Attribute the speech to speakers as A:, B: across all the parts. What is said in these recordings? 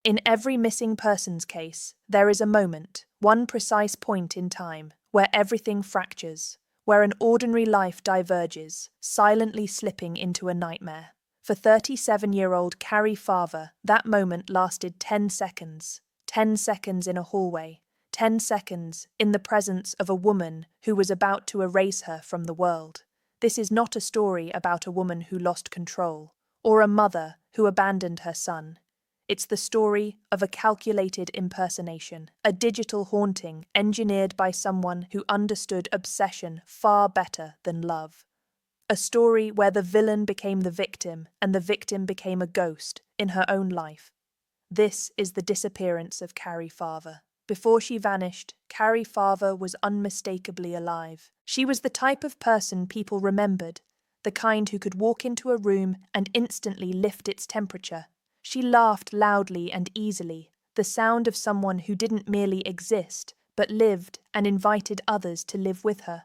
A: In every missing persons case, there is a moment, one precise point in time, where everything fractures, where an ordinary life diverges, silently slipping into a nightmare. For 37-year-old Cari Farver, that moment lasted 10 seconds. 10 seconds in a hallway. 10 seconds in the presence of a woman who was about to erase her from the world. This is not a story about a woman who lost control, or a mother who abandoned her son. It's the story of a calculated impersonation, a digital haunting engineered by someone who understood obsession far better than love. A story where the villain became the victim and the victim became a ghost in her own life. This is the disappearance of Cari Farver. Before she vanished, Cari Farver was unmistakably alive. She was the type of person people remembered, the kind who could walk into a room and instantly lift its temperature. She laughed loudly and easily, the sound of someone who didn't merely exist, but lived and invited others to live with her.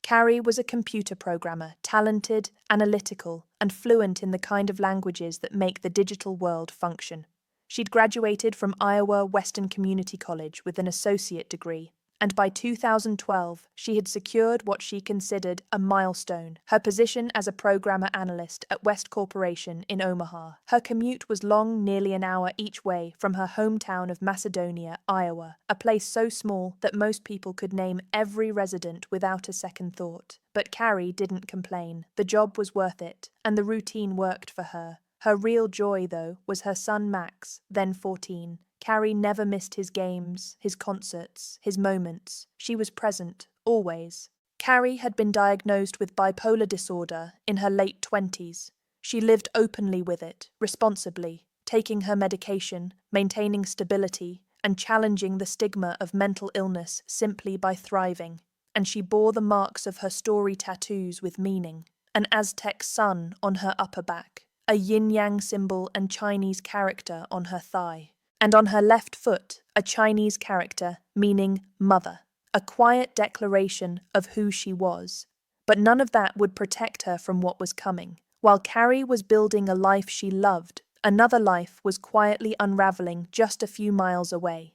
A: Cari was a computer programmer, talented, analytical, and fluent in the kind of languages that make the digital world function. She'd graduated from Iowa Western Community College with an associate degree, and by 2012, she had secured what she considered a milestone, her position as a programmer analyst at West Corporation in Omaha. Her commute was long, nearly an hour each way from her hometown of Macedonia, Iowa, a place so small that most people could name every resident without a second thought. But Cari didn't complain. The job was worth it, and the routine worked for her. Her real joy, though, was her son Max, then 14. Cari never missed his games, his concerts, his moments. She was present, always. Cari had been diagnosed with bipolar disorder in her late 20s. She lived openly with it, responsibly, taking her medication, maintaining stability, and challenging the stigma of mental illness simply by thriving. And she bore the marks of her story tattoos with meaning. An Aztec sun on her upper back, a yin-yang symbol and Chinese character on her thigh. And on her left foot, a Chinese character meaning mother, a quiet declaration of who she was. But none of that would protect her from what was coming. While Cari was building a life she loved, another life was quietly unraveling just a few miles away.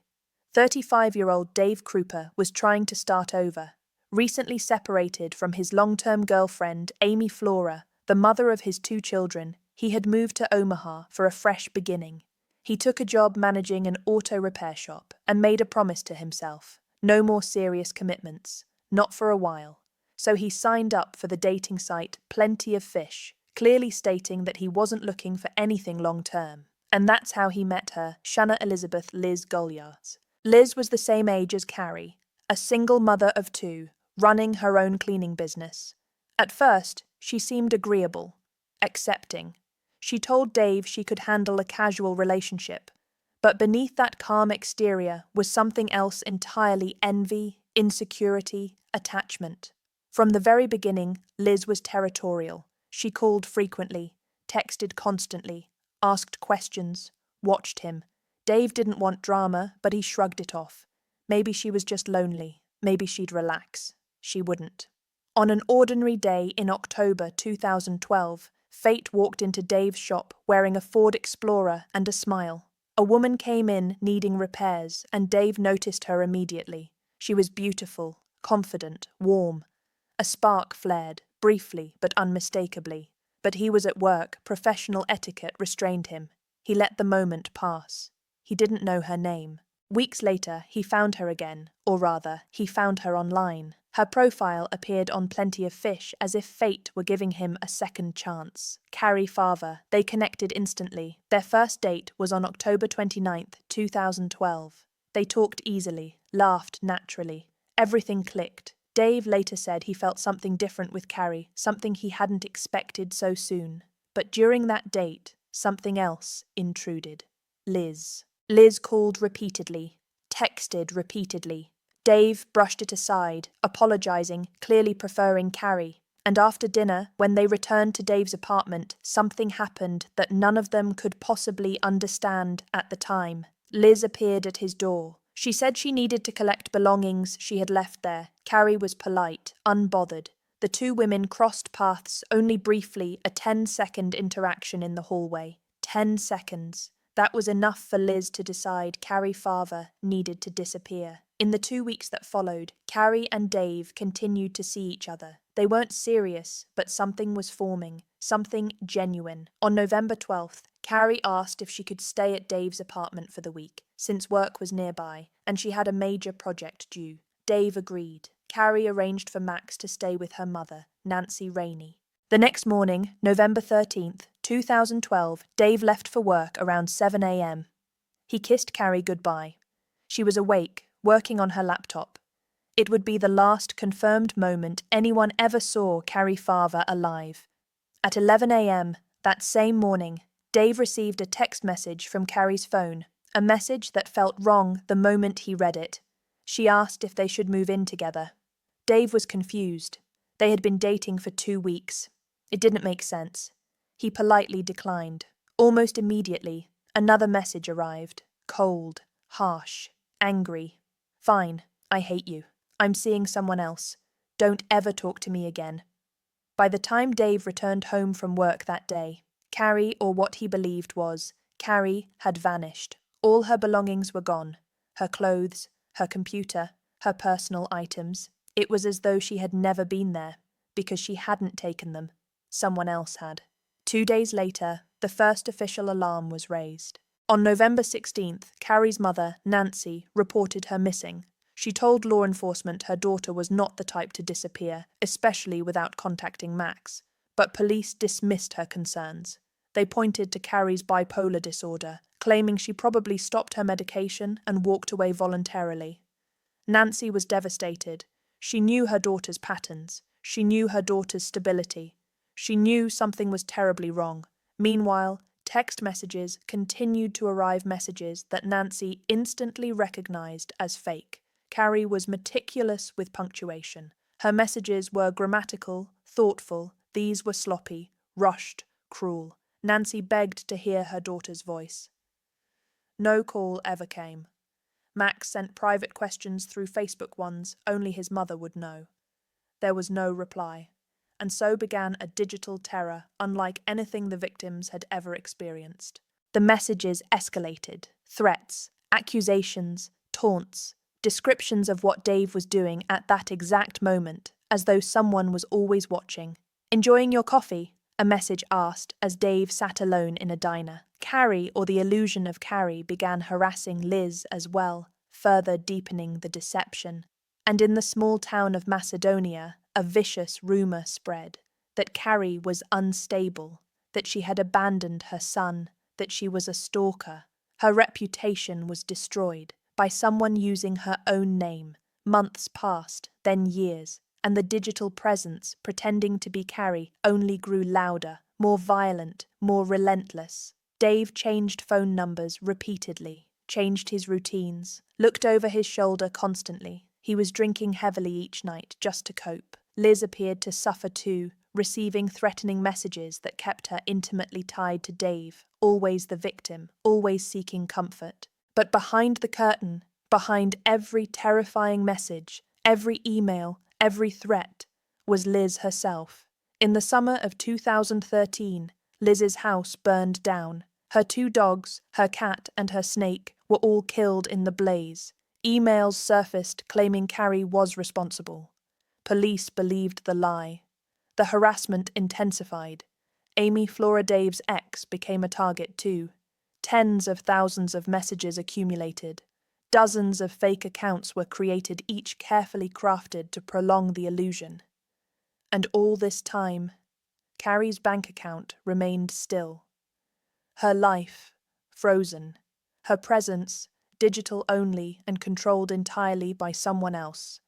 A: 35-year-old Dave Krupa was trying to start over. Recently separated from his long-term girlfriend, Amy Flora, the mother of his 2 children, he had moved to Omaha for a fresh beginning. He took a job managing an auto repair shop and made a promise to himself. No more serious commitments. Not for a while. So he signed up for the dating site Plenty of Fish, clearly stating that he wasn't looking for anything long-term. And that's how he met her, Shanna Elizabeth Liz Golyar. Liz was the same age as Cari, a single mother of 2, running her own cleaning business. At first, she seemed agreeable, accepting. She told Dave she could handle a casual relationship. But beneath that calm exterior was something else entirely: envy, insecurity, attachment. From the very beginning, Liz was territorial. She called frequently, texted constantly, asked questions, watched him. Dave didn't want drama, but he shrugged it off. Maybe she was just lonely. Maybe she'd relax. She wouldn't. On an ordinary day in October 2012, Fate walked into Dave's shop wearing a Ford Explorer and a smile. A woman came in needing repairs, and Dave noticed her immediately. She was beautiful, confident, warm. A spark flared, briefly but unmistakably. But he was at work. Professional etiquette restrained him. He let the moment pass. He didn't know her name. Weeks later, he found her again, or rather, he found her online. Her profile appeared on Plenty of Fish as if fate were giving him a second chance. Cari Farver. They connected instantly. Their first date was on October 29th, 2012. They talked easily, laughed naturally. Everything clicked. Dave later said he felt something different with Cari, something he hadn't expected so soon. But during that date, something else intruded. Liz. Liz called repeatedly, texted repeatedly. Dave brushed it aside, apologizing, clearly preferring Cari. And after dinner, when they returned to Dave's apartment, something happened that none of them could possibly understand at the time. Liz appeared at his door. She said she needed to collect belongings she had left there. Cari was polite, unbothered. The 2 women crossed paths only briefly, a 10-second interaction in the hallway. 10 seconds. That was enough for Liz to decide Cari Farver needed to disappear. In the 2 weeks that followed, Cari and Dave continued to see each other. They weren't serious, but something was forming, something genuine. On November 12th, Cari asked if she could stay at Dave's apartment for the week, since work was nearby, and she had a major project due. Dave agreed. Cari arranged for Max to stay with her mother, Nancy Rainey. The next morning, November 13th, 2012, Dave left for work around 7 a.m. He kissed Cari goodbye. She was awake, working on her laptop. It would be the last confirmed moment anyone ever saw Cari Farver alive. At 11 a.m. that same morning, Dave received a text message from Cari's phone, a message that felt wrong the moment he read it. She asked if they should move in together. Dave was confused. They had been dating for 2 weeks. It didn't make sense. He politely declined. Almost immediately, another message arrived. Cold, harsh, angry. Fine, I hate you. I'm seeing someone else. Don't ever talk to me again. By the time Dave returned home from work that day, Cari, or what he believed was, Cari, had vanished. All her belongings were gone. Her clothes, her computer, her personal items. It was as though she had never been there, because she hadn't taken them. Someone else had. 2 days later, the first official alarm was raised. On November 16th, Cari's mother, Nancy, reported her missing. She told law enforcement her daughter was not the type to disappear, especially without contacting Max. But police dismissed her concerns. They pointed to Cari's bipolar disorder, claiming she probably stopped her medication and walked away voluntarily. Nancy was devastated. She knew her daughter's patterns. She knew her daughter's stability. She knew something was terribly wrong. Meanwhile, text messages continued to arrive, messages that Nancy instantly recognized as fake. Cari was meticulous with punctuation. Her messages were grammatical, thoughtful. These were sloppy, rushed, cruel. Nancy begged to hear her daughter's voice. No call ever came. Max sent private questions through Facebook ones only his mother would know. There was no reply. And so began a digital terror unlike anything the victims had ever experienced. The messages escalated. Threats, accusations, taunts, descriptions of what Dave was doing at that exact moment, as though someone was always watching. "Enjoying your coffee?" a message asked as Dave sat alone in a diner. Cari, or the illusion of Cari, began harassing Liz as well, further deepening the deception. And in the small town of Macedonia, a vicious rumor spread that Cari was unstable, that she had abandoned her son, that she was a stalker. Her reputation was destroyed by someone using her own name. Months passed, then years, and the digital presence, pretending to be Cari, only grew louder, more violent, more relentless. Dave changed phone numbers repeatedly, changed his routines, looked over his shoulder constantly. He was drinking heavily each night just to cope. Liz appeared to suffer too, receiving threatening messages that kept her intimately tied to Dave, always the victim, always seeking comfort. But behind the curtain, behind every terrifying message, every email, every threat, was Liz herself. In the summer of 2013, Liz's house burned down. Her 2 dogs, her cat and her snake, were all killed in the blaze. Emails surfaced claiming Cari was responsible. Police believed the lie. The harassment intensified. Amy Flora Dave's ex became a target too. Tens of thousands of messages accumulated. Dozens of fake accounts were created, each carefully crafted to prolong the illusion. And all this time, Cari's bank account remained still. Her life, frozen. Her presence, digital only and controlled entirely by someone else.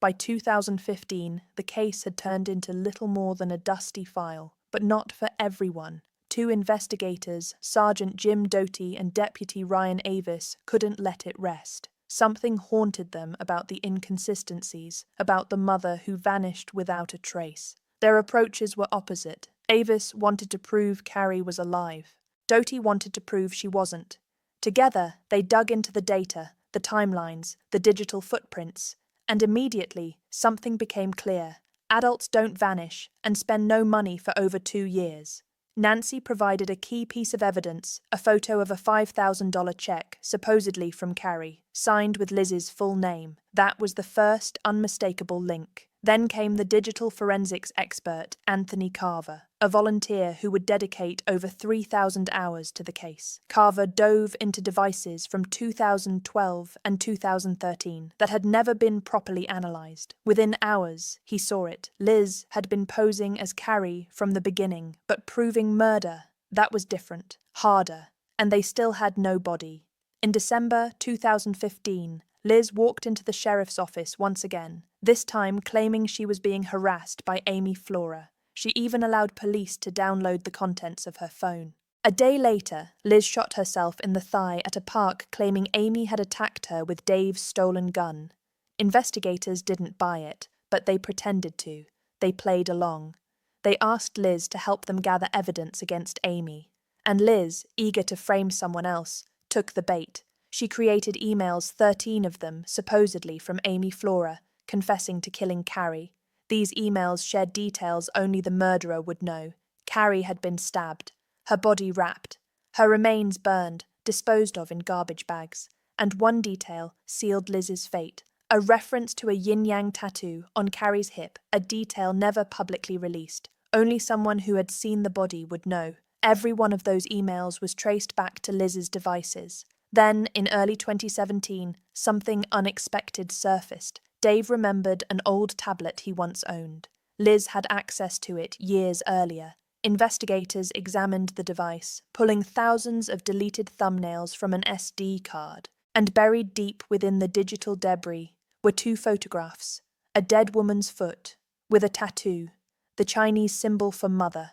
A: By 2015, the case had turned into little more than a dusty file, but not for everyone. 2 investigators, Sergeant Jim Doty and Deputy Ryan Avis, couldn't let it rest. Something haunted them about the inconsistencies, about the mother who vanished without a trace. Their approaches were opposite. Avis wanted to prove Cari was alive. Doty wanted to prove she wasn't. Together, they dug into the data, the timelines, the digital footprints, and immediately something became clear. Adults don't vanish and spend no money for over 2 years. Nancy provided a key piece of evidence, a photo of a $5,000 check, supposedly from Cari, signed with Liz's full name. That was the first unmistakable link. Then came the digital forensics expert, Cari Farver, a volunteer who would dedicate over 3,000 hours to the case. Farver dove into devices from 2012 and 2013 that had never been properly analysed. Within hours, he saw it. Liz had been posing as Cari from the beginning, but proving murder, that was different, harder, and they still had no body. In December 2015, Liz walked into the sheriff's office once again, this time claiming she was being harassed by Amy Flora. She even allowed police to download the contents of her phone. A day later, Liz shot herself in the thigh at a park, claiming Amy had attacked her with Dave's stolen gun. Investigators didn't buy it, but they pretended to. They played along. They asked Liz to help them gather evidence against Amy. And Liz, eager to frame someone else, took the bait. She created emails, 13 of them, supposedly from Amy Flora, confessing to killing Cari. These emails shared details only the murderer would know. Cari had been stabbed, her body wrapped, her remains burned, disposed of in garbage bags. And one detail sealed Liz's fate, a reference to a yin-yang tattoo on Cari's hip, a detail never publicly released. Only someone who had seen the body would know. Every one of those emails was traced back to Liz's devices. Then, in early 2017, something unexpected surfaced. Dave remembered an old tablet he once owned. Liz had access to it years earlier. Investigators examined the device, pulling thousands of deleted thumbnails from an SD card. And buried deep within the digital debris were two photographs: a dead woman's foot, with a tattoo, the Chinese symbol for mother,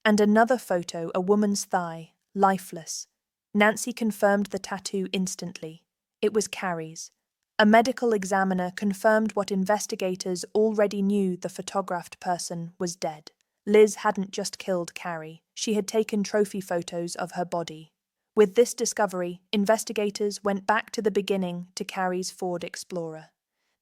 A: and another photo, a woman's thigh, lifeless. Nancy confirmed the tattoo instantly. It was Cari's. A medical examiner confirmed what investigators already knew: the photographed person was dead. Liz hadn't just killed Cari, she had taken trophy photos of her body. With this discovery, investigators went back to the beginning, to Cari's Ford Explorer.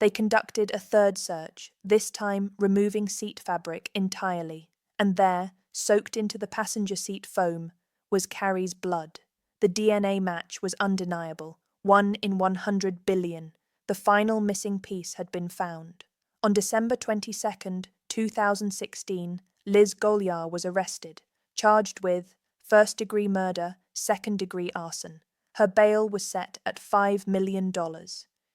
A: They conducted a third search, this time removing seat fabric entirely, and there, soaked into the passenger seat foam, was Cari's blood. The DNA match was undeniable, 1 in 100 billion. The final missing piece had been found. On December 22, 2016, Liz Golyar was arrested, charged with first-degree murder, second-degree arson. Her bail was set at $5 million.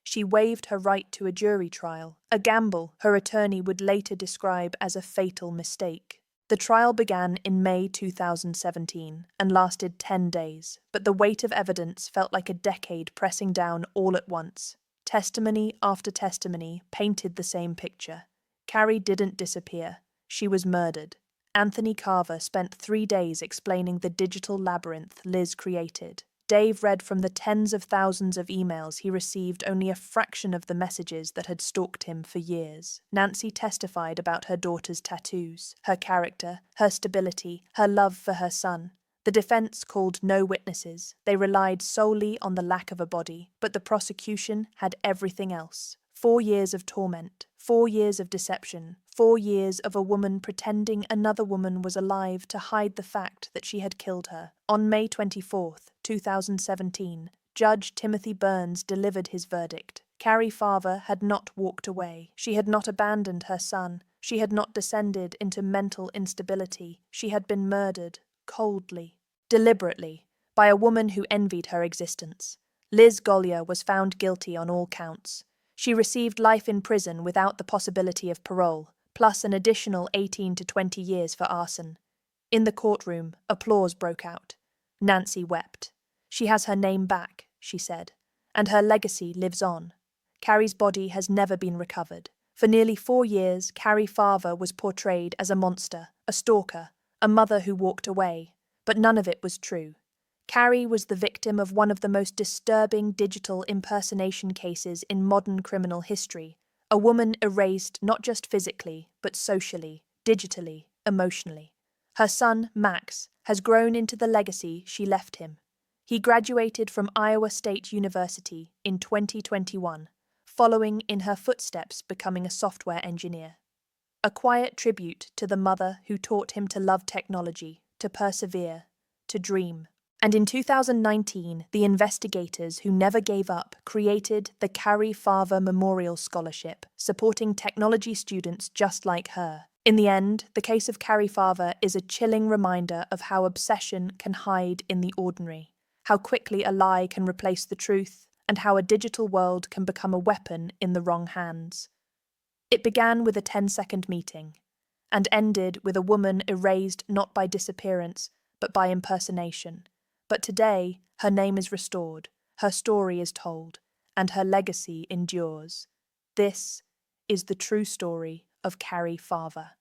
A: She waived her right to a jury trial, a gamble her attorney would later describe as a fatal mistake. The trial began in May 2017 and lasted 10 days, but the weight of evidence felt like a decade pressing down all at once. Testimony after testimony painted the same picture. Cari didn't disappear. She was murdered. Cari Farver spent 3 days explaining the digital labyrinth Liz created. Dave read from the tens of thousands of emails he received only a fraction of the messages that had stalked him for years. Nancy testified about her daughter's tattoos, her character, her stability, her love for her son. The defense called no witnesses. They relied solely on the lack of a body, but the prosecution had everything else. 4 years of torment, 4 years of deception, 4 years of a woman pretending another woman was alive to hide the fact that she had killed her. On May 24, 2017, Judge Timothy Burns delivered his verdict. Cari Farver had not walked away. She had not abandoned her son. She had not descended into mental instability. She had been murdered, coldly, deliberately, by a woman who envied her existence. Liz Golyar was found guilty on all counts. She received life in prison without the possibility of parole, plus an additional 18 to 20 years for arson. In the courtroom, applause broke out. Nancy wept. She has her name back, she said, and her legacy lives on. Cari's body has never been recovered. For nearly 4 years, Cari Farver was portrayed as a monster, a stalker, a mother who walked away, but none of it was true. Cari was the victim of one of the most disturbing digital impersonation cases in modern criminal history, a woman erased not just physically, but socially, digitally, emotionally. Her son, Max, has grown into the legacy she left him. He graduated from Iowa State University in 2021, following in her footsteps, becoming a software engineer. A quiet tribute to the mother who taught him to love technology, to persevere, to dream. And in 2019, the investigators who never gave up created the Cari Farver Memorial Scholarship, supporting technology students just like her. In the end, the case of Cari Farver is a chilling reminder of how obsession can hide in the ordinary, how quickly a lie can replace the truth, and how a digital world can become a weapon in the wrong hands. It began with a 10-second meeting, and ended with a woman erased not by disappearance, but by impersonation. But today, her name is restored, her story is told, and her legacy endures. This is the true story of Cari Farver.